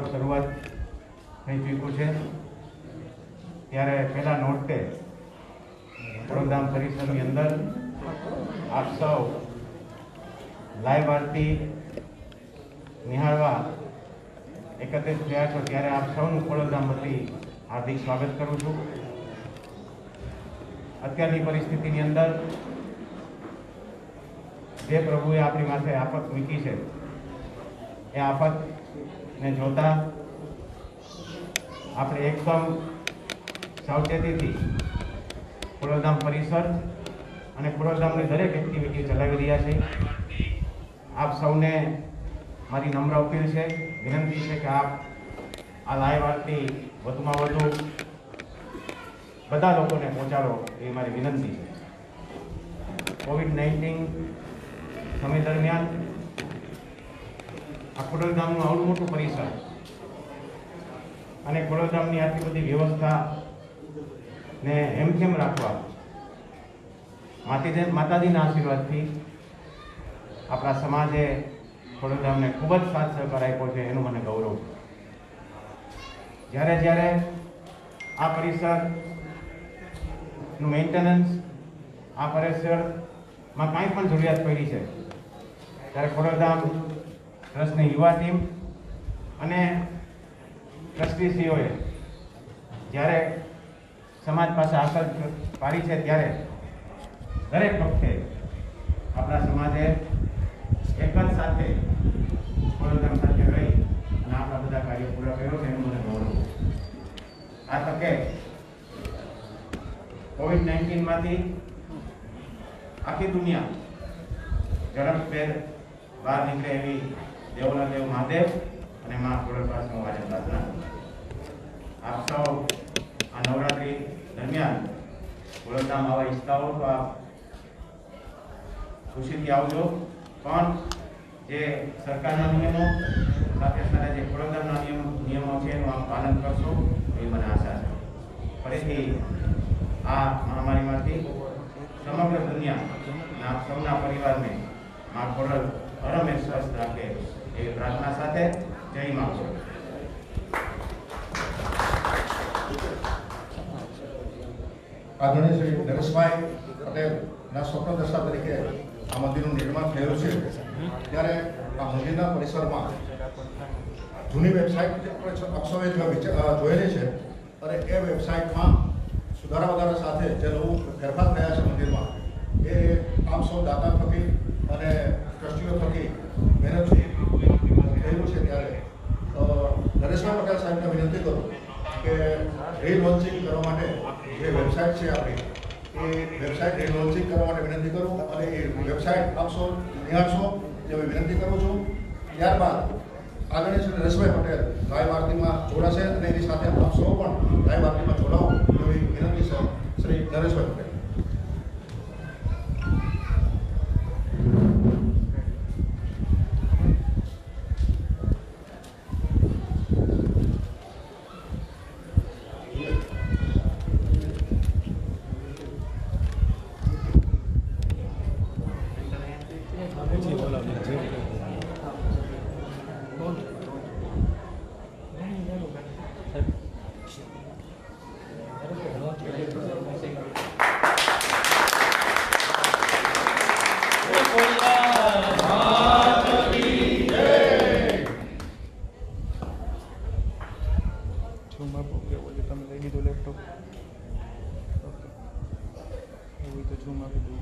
તરફ શરૂઆત થઈ ચૂક્યું છે ત્યારે પહેલા નોટે ખોડલધામ પરિસરની અંદર આપ સૌ લાઈવ આરતી નિહાળવા એકત્રિત થયા છો ત્યારે આપ સૌનું ખોડલધામ વતી હાર્દિક સ્વાગત કરું છું. અત્યારની પરિસ્થિતિની અંદર જે પ્રભુએ આપણી માથે આફત મૂકી છે એ આફતને જોતા આપણે એકદમ સાવચેતીથી ખોડલધામ પરિસર અને ખોડલધામની દરેક એક્ટિવિટી ચલાવી રહ્યા છે. આપ સૌને મારી નમ્ર અપીલ છે, વિનંતી છે કે આપ આ લાઈવ આરતી વધુમાં વધુ બધા લોકોને પહોંચાડો એ મારી વિનંતી છે. કોવિડ-19 સમય દરમિયાન આ ખોડલધામનું આવડું મોટું પરિસર અને ખોડલધામની આટલી બધી વ્યવસ્થાને હેમખેમ રાખવા માતાજીના આશીર્વાદથી આપણા સમાજે ખોડલધામને ખૂબ જ સાથ સહકાર આપ્યો છે, એનું મને ગૌરવ છે. જ્યારે આ પરિસરનું મેન્ટેનન્સ, આ પરિસરમાં કાંઈ પણ જરૂરિયાત પડી છે ત્યારે ખોડલધામ ટ્રસ્ટની યુવા ટીમ અને ટ્રસ્ટીશ્રીઓએ જ્યારે સમાજ પાસે આકલ પાડી છે ત્યારે દરેક વખતે આપણા સમાજે એક જ સાથે ખોડલધામ સાથે રહી અને આપણા બધા કાર્યો પૂરા કર્યો છે, એનું મને ગૌરવ. આ તકે કોવિડ-19માંથી આખી દુનિયા ઝડપભેર બહાર નીકળે એવી દેવોના દેવ મહાદેવ અને મા ખોડલ પાસે હું આજે પ્રાર્થના. આપ સૌ આ નવરાત્રી દરમિયાન ખોડલધામ આવવા ઈચ્છતા હો તો આપ ખુશીથી આવજો, પણ જે સરકારના નિયમો સાથે સાથે જે ખોડલધામના નિયમો છે એનું આપ પાલન કરશો એવી મને આશા છે. ફરીથી આ મહામારીમાંથી સમગ્ર દુનિયા આપ સૌના પરિવારને મા ખોડલ હરમે સ્વસ્થ રાખે એવી પ્રાર્થના સાથે જય મા ખોડલ. આદરણીય શ્રી નરેશભાઈ પટેલના સ્વપ્નદશા તરીકે આ મંદિરનું નિર્માણ થયેલું છે ત્યારે આ મંદિરના પરિસરમાં જૂની વેબસાઇટ અક્ષોએ જોયેલી છે અને એ વેબસાઇટમાં સુધારા વધારા સાથે જે નવું ફેરફાર થયા છે મંદિરમાં એ આપ સૌ દાતા થકી અને ટ્રસ્ટીઓ થકી મહેનતથી થયેલું છે. ત્યારે નરેશભાઈ પટેલ સાહેબને વિનંતી કરું કે રીલોન્ચિંગ કરવા માટે જે વેબસાઇટ છે આપણી એ વેબસાઇટ રીલોન્ચિંગ કરવા માટે વિનંતી કરું અને એ વેબસાઇટ આપ સૌ નિહાળશો એવી વિનંતી કરું છું. ત્યારબાદ આદરણીય શ્રી નરેશભાઈ પટેલ લાઈવ આરતીમાં જોડાશે અને એની સાથે આપ સૌ પણ લાઈવ આરતીમાં જોડાવો એવી વિનંતી છે. શ્રી નરેશભાઈ પટેલ. તમે લઈ લીધું લેપટોપ, એવું તો ઝૂમ આપી દઉં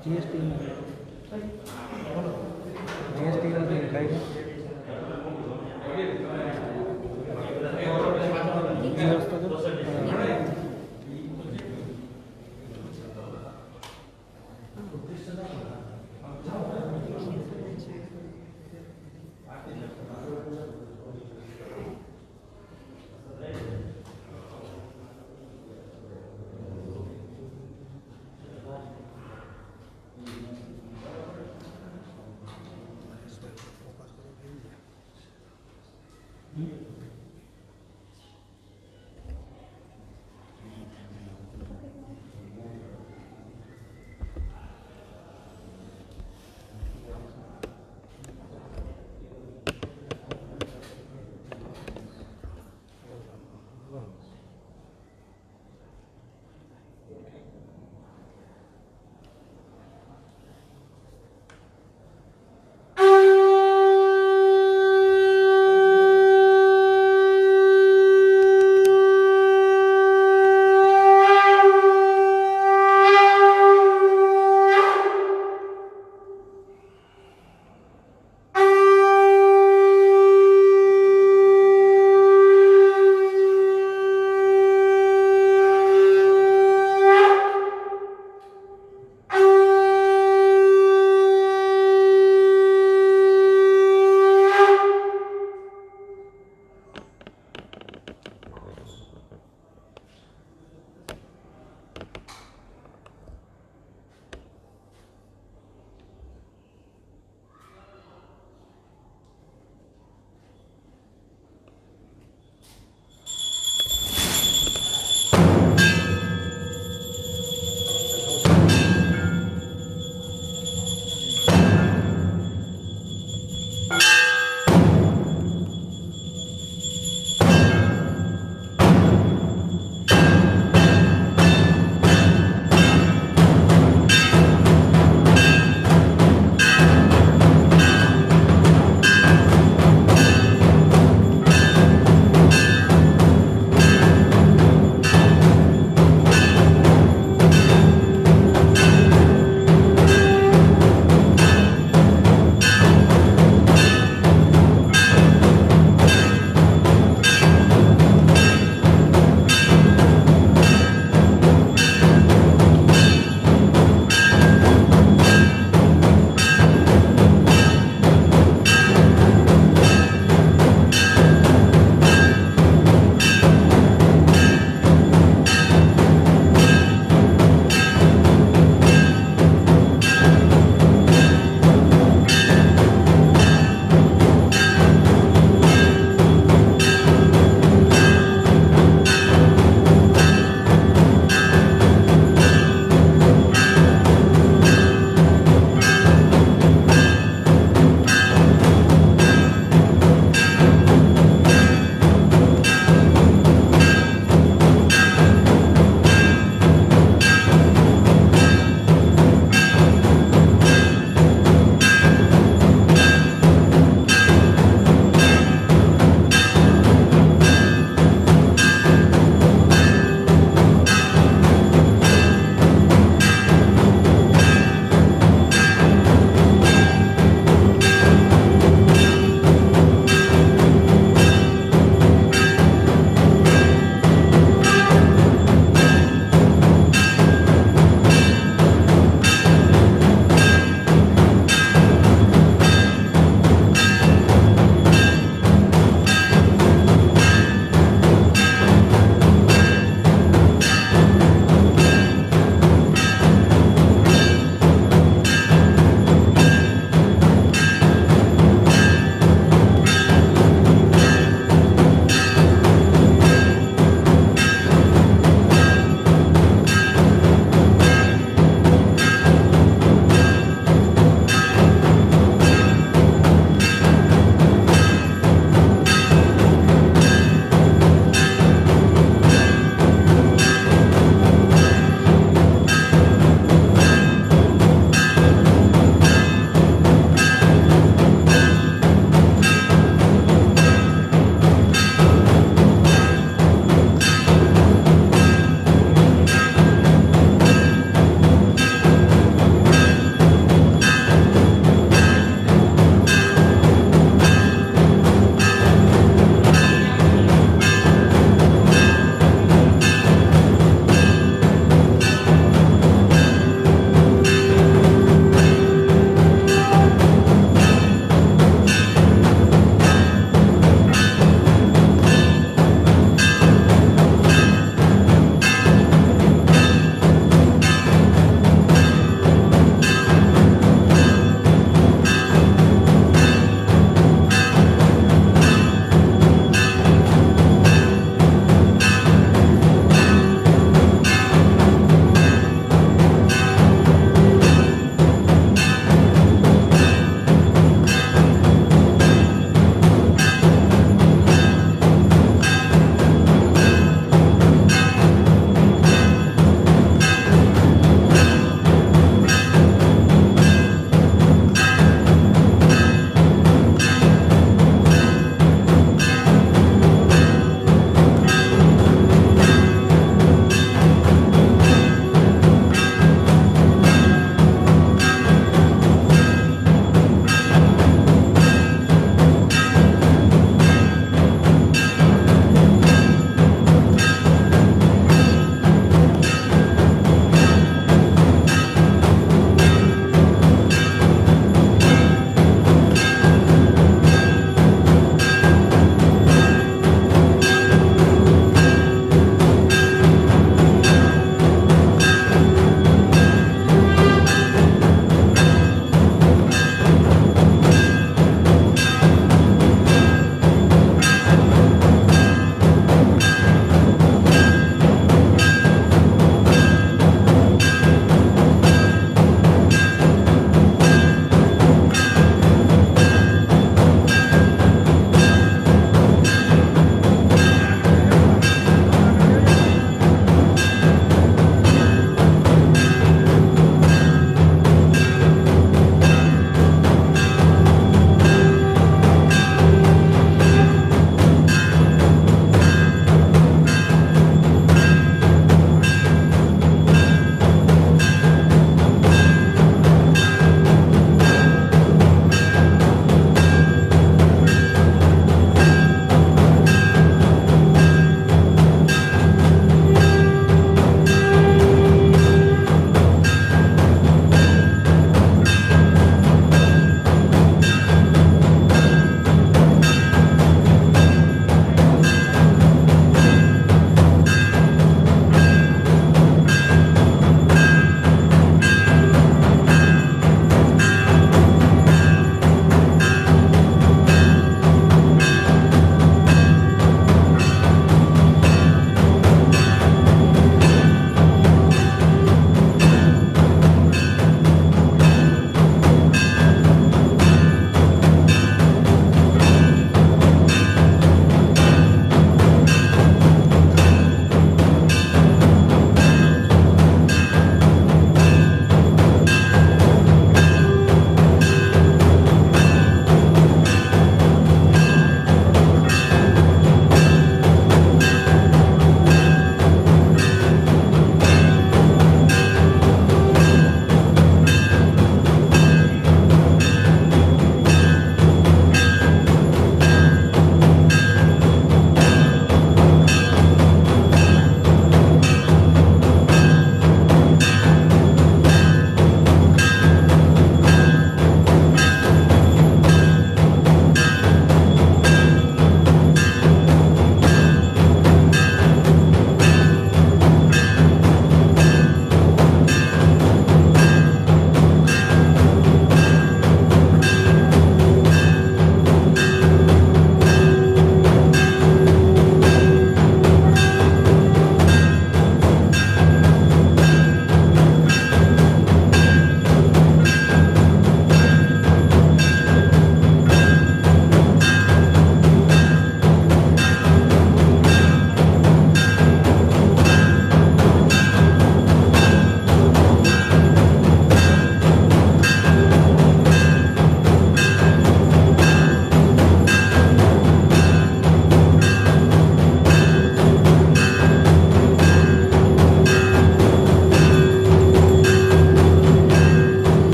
GST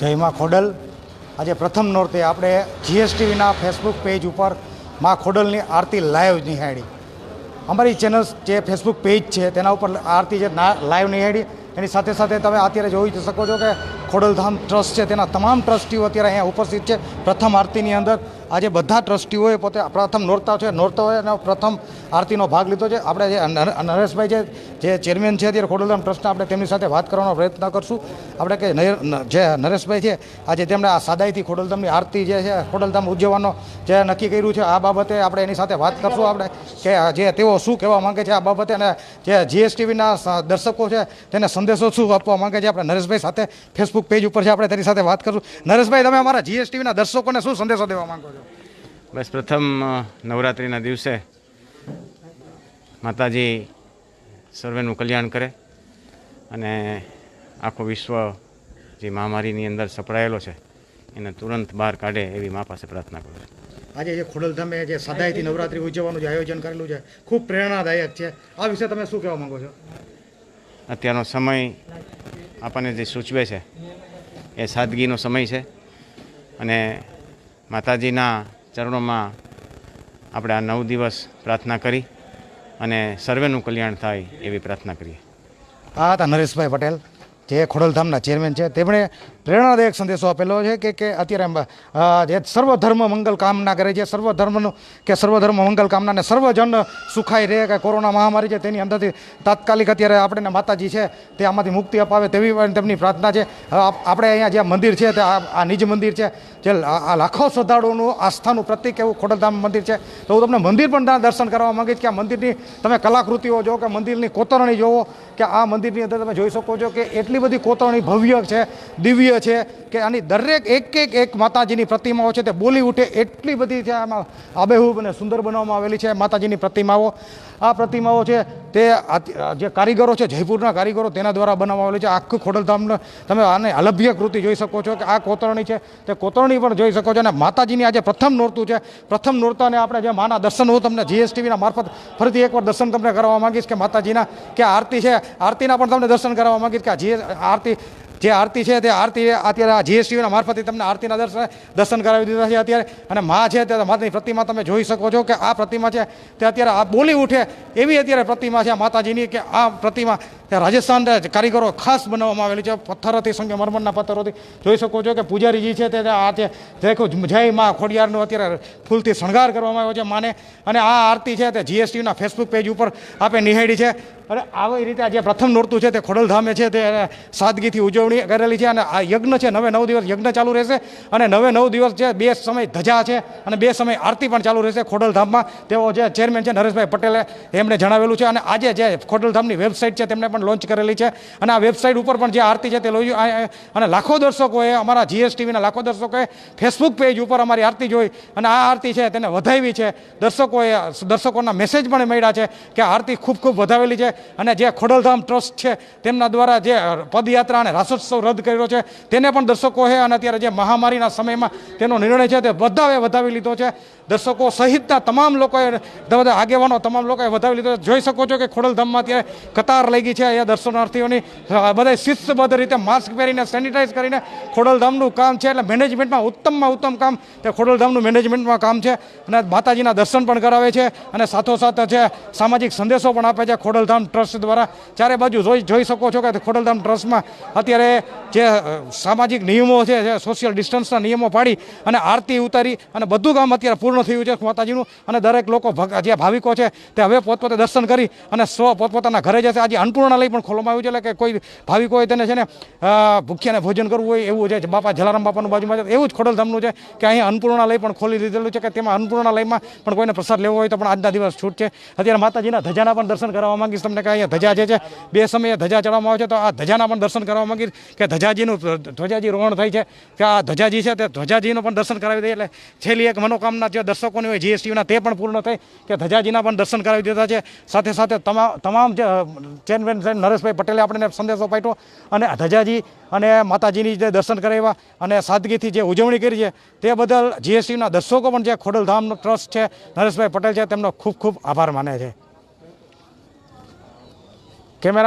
જય માં ખોડલ. આજે પ્રથમ નોરતે આપણે જીએસટીવીના ફેસબુક પેજ ઉપર માં ખોડલની આરતી લાઈવ નિહાળી. અમારી ચેનલ જે ફેસબુક પેજ છે તેના ઉપર આરતી જે લાઈવ નિહાળી, એની સાથે સાથે તમે અત્યારે જોઈ શકો છો કે ખોડલધામ ટ્રસ્ટ છે તેના તમામ ટ્રસ્ટીઓ અત્યારે અહીંયા ઉપસ્થિત છે. પ્રથમ આરતીની અંદર આજે બધા ટ્રસ્ટીઓએ પોતે પ્રથમ નોરતાઓએ પ્રથમ આરતીનો ભાગ લીધો છે. આપણે જે નરેશભાઈ છે જે ચેરમેન છે અત્યારે ખોડલધામ ટ્રસ્ટના, આપણે તેમની સાથે વાત કરવાનો પ્રયત્ન કરશું. આપણે કે જે નરેશભાઈ છે આજે તેમણે આ સાદાઈથી ખોડલધામની આરતી જે છે ખોડલધામ ઉજવવાનો જે નક્કી કર્યું છે આ બાબતે આપણે એની સાથે વાત કરશું. આપણે કે જે તેઓ શું કહેવા માંગે છે આ બાબતે, અને જે જીએસટીવીના દર્શકો છે તેને સંદેશો શું આપવા માંગે છે, આપણે નરેશભાઈ સાથે ફેસબુક પેજ ઉપર છે આપણે તેની સાથે વાત કરશું. નરેશભાઈ, તમે અમારા જીએસટીવીના દર્શકોને શું સંદેશો દેવા માંગો છો? બસ પ્રથમ નવરાત્રિના દિવસે માતાજી સર્વેનું કલ્યાણ કરે અને આખો વિશ્વ જે મહામારીની અંદર સપડાયેલો છે એને તુરંત બહાર કાઢે એવી મા પાસે પ્રાર્થના કરું છું. આજે જે ખોડલધામે જે સાદાઈથી નવરાત્રિ ઉજવવાનું જે આયોજન કરેલું છે ખૂબ પ્રેરણાદાયક છે. આ વિશે તમે શું કહેવા માંગો છો? અત્યારનો સમય આપણને જે સૂચવે છે એ સાદગીનો સમય છે અને માતાજીના ચરણોમાં આપણે આ 9 દિવસ પ્રાર્થના કરી અને સર્વેનું કલ્યાણ થાય એવી પ્રાર્થના કરીએ. આ હતા નરેશભાઈ પટેલ જે ખોડલધામના ચેરમેન છે. તેમણે પ્રેરણાદાયક સંદેશો આપેલો છે કે અત્યારે જે સર્વધર્મ મંગલ કામના કરે છે, સર્વધર્મ મંગલ કામના ને સર્વજન સુખાઈ રહે, કે કોરોના મહામારી છે તેની અંદરથી તાત્કાલિક અત્યારે આપણે માતાજી છે તે આમાંથી મુક્તિ અપાવે તેવી તેમની પ્રાર્થના છે. આપણે અહીંયા જે મંદિર છે તે આ નિજ મંદિર છે, જે આ લાખો શ્રદ્ધાળુઓનું આસ્થાનું પ્રતીક એવું ખોડલધામ મંદિર છે. તો હું તમને મંદિર પણ દર્શન કરવા માંગીશ કે આ મંદિરની તમે કલાકૃતિઓ જો, કે મંદિરની કોતરણી જોવો, કે આ મંદિરની અંદર તમે જોઈ શકો છો કે એટલી બધી કોતરણી ભવ્ય છે, દિવ્ય છે, કે આની દરેક એક માતાજીની પ્રતિમાઓ છે તે બોલી ઉઠે એટલી બધી છે. આમાં આબેહૂબ અને સુંદર બનાવવામાં આવેલી છે માતાજીની પ્રતિમાઓ. આ પ્રતિમાઓ છે તે જે કારીગરો છે, જયપુરના કારીગરો તેના દ્વારા બનાવવામાં આવેલી છે. આખું ખોડલધામને તમે આને અલભ્ય કૃતિ જોઈ શકો છો, કે આ કોતરણી છે તે કોતરણી પણ જોઈ શકો છો. અને માતાજીની આજે પ્રથમ નોરતું છે. પ્રથમ નોરતાને આપણે જે માના દર્શન, હું તમને જીએસટીવીના મારફત ફરીથી એકવાર દર્શન તમને કરવા માંગીશ કે માતાજીના કે આરતી છે, આરતીના પણ તમને દર્શન કરવા માંગીશ કે જે આરતી છે તે આરતી અત્યારે આ જીએસટીવીના મારફતથી તમને આરતીના દર્શન કરાવી દીધા છે અત્યારે. અને મા છે તે માતાની પ્રતિમા તમે જોઈ શકો છો કે આ પ્રતિમા છે તે અત્યારે આ બોલી ઉઠે એવી અત્યારે પ્રતિમા છે માતાજીની, કે આ પ્રતિમા તે રાજસ્થાન કારીગરો ખાસ બનાવવામાં આવેલી છે. પથ્થરોથી, સંગમરમરના પથ્થરોથી જોઈ શકો છો કે પૂજારીજી છે તે આ દેખો જય મા ખોડિયારનો અત્યારે ફૂલથી શણગાર કરવામાં આવ્યો છે માને. અને આ આરતી છે તે જીએસટીવીના ફેસબુક પેજ ઉપર આપણે નિહાળી છે. અને આવી રીતે આ જે પ્રથમ નોરતું છે તે ખોડલધામે છે તે સાદગીથી ઉજવણી કરેલી છે. અને આ યજ્ઞ છે 9 દિવસ યજ્ઞ ચાલુ રહેશે. અને 9 દિવસ છે 2 સમય ધજા છે અને 2 સમય આરતી પણ ચાલુ રહેશે ખોડલધામમાં. તેઓ જે ચેરમેન છે નરેશભાઈ પટેલે એમણે જણાવેલું છે. અને આજે જે ખોડલધામની વેબસાઇટ છે તેમને પણ લોન્ચ કરેલી છે. અને આ વેબસાઇટ ઉપર પણ જે આરતી છે તે અને લાખો દર્શકોએ, અમારા જીએસટીવીના લાખો દર્શકોએ ફેસબુક પેજ ઉપર અમારી આરતી જોઈ અને આ આરતી છે તેને વધાવી છે. દર્શકોના મેસેજ પણ મળ્યા છે કે આરતી ખૂબ ખૂબ વધાવેલી છે. અને જે ખોડલધામ ટ્રસ્ટ છે તેમના દ્વારા જે પદયાત્રા અને રાસોત્સવ રદ કર્યો છે તેને પણ દર્શકોએ, અને અત્યારે જે મહામારીના સમયમાં તેનો નિર્ણય છે તે બધાએ વધાવી લીધો છે. દર્શકો સહિતના તમામ લોકોએ, આગેવાનો તમામ લોકોએ વધાવી લીધો. જોઈ શકો છો કે ખોડલધામમાં અત્યારે કતાર લઈ ગઈ છે અહીંયા દર્શનાર્થીઓની. બધા શિસ્તબદ્ધ રીતે માસ્ક પહેરીને, સેનિટાઈઝ કરીને ખોડલધામનું કામ છે. એટલે મેનેજમેન્ટમાં ઉત્તમ કામ તે ખોડલધામનું મેનેજમેન્ટમાં કામ છે. અને માતાજીના દર્શન પણ કરાવે છે અને સાથોસાથ છે સામાજિક સંદેશો પણ આપે છે ખોડલધામ ટ્રસ્ટ દ્વારા. ચારે બાજુ જોઈ શકો છો કે ખોડલધામ ટ્રસ્ટમાં અત્યારે જે સામાજિક નિયમો છે, જે સોશિયલ ડિસ્ટન્સના નિયમો પાડી અને આરતી ઉતારી અને બધું કામ અત્યારે પૂર્ણ થયું છે માતાજીનું. અને દરેક લોકો જે ભાવિકો છે તે હવે પોતપોતે દર્શન કરી અને પોતપોતાના ઘરે જશે. આજે અન્નપૂર્ણાલય પણ ખોલવામાં આવ્યું છે, એટલે કે કોઈ ભાવિકો હોય તેને છે ને ભૂખ્યાને ભોજન કરવું હોય એવું છે. બાપા જલારામ બાપાનું બાજુમાં છે એવું જ ખોડલધામનું છે કે અહીં અન્નપૂર્ણાલય પણ ખોલી દીધેલું છે, કે તેમાં અન્નપૂર્ણાલયમાં પણ કોઈને પ્રસાદ લેવો હોય તો પણ આજના દિવસ છૂટ છે. અત્યારે માતાજીના ધજાના પણ દર્શન કરવા માંગીશ તમને, કે અહીંયા ધજા જે છે 2 સમયે ધજા ચડાવવામાં આવે છે. તો આ ધજાના પણ દર્શન કરવા માંગીશ કે ધ્વજાજી રોહણ થાય છે, કે આ ધજાજી છે તે ધ્વજાજીનું પણ દર્શન કરાવી દઈએ. એટલે છેલ્લી એક મનોકામના જે દર્શકોની હોય જીએસટીવીના તે પણ પૂર્ણ થઈ, કે ધજાજીના પણ દર્શન કરાવી દીધા છે. સાથે સાથે તમામ જે ચેરમેન નરેશભાઈ પટેલે આપણને સંદેશો પાઠવ્યો અને ધજાજી અને માતાજીની જે દર્શન કરાવ્યા અને સાદગીથી જે ઉજવણી કરી છે તે બદલ જીએસટીવીના દર્શકો પણ જે ખોડલધામનો ટ્રસ્ટ છે, નરેશભાઈ પટેલ છે, તેમનો ખૂબ ખૂબ આભાર માને છે. કેમેરા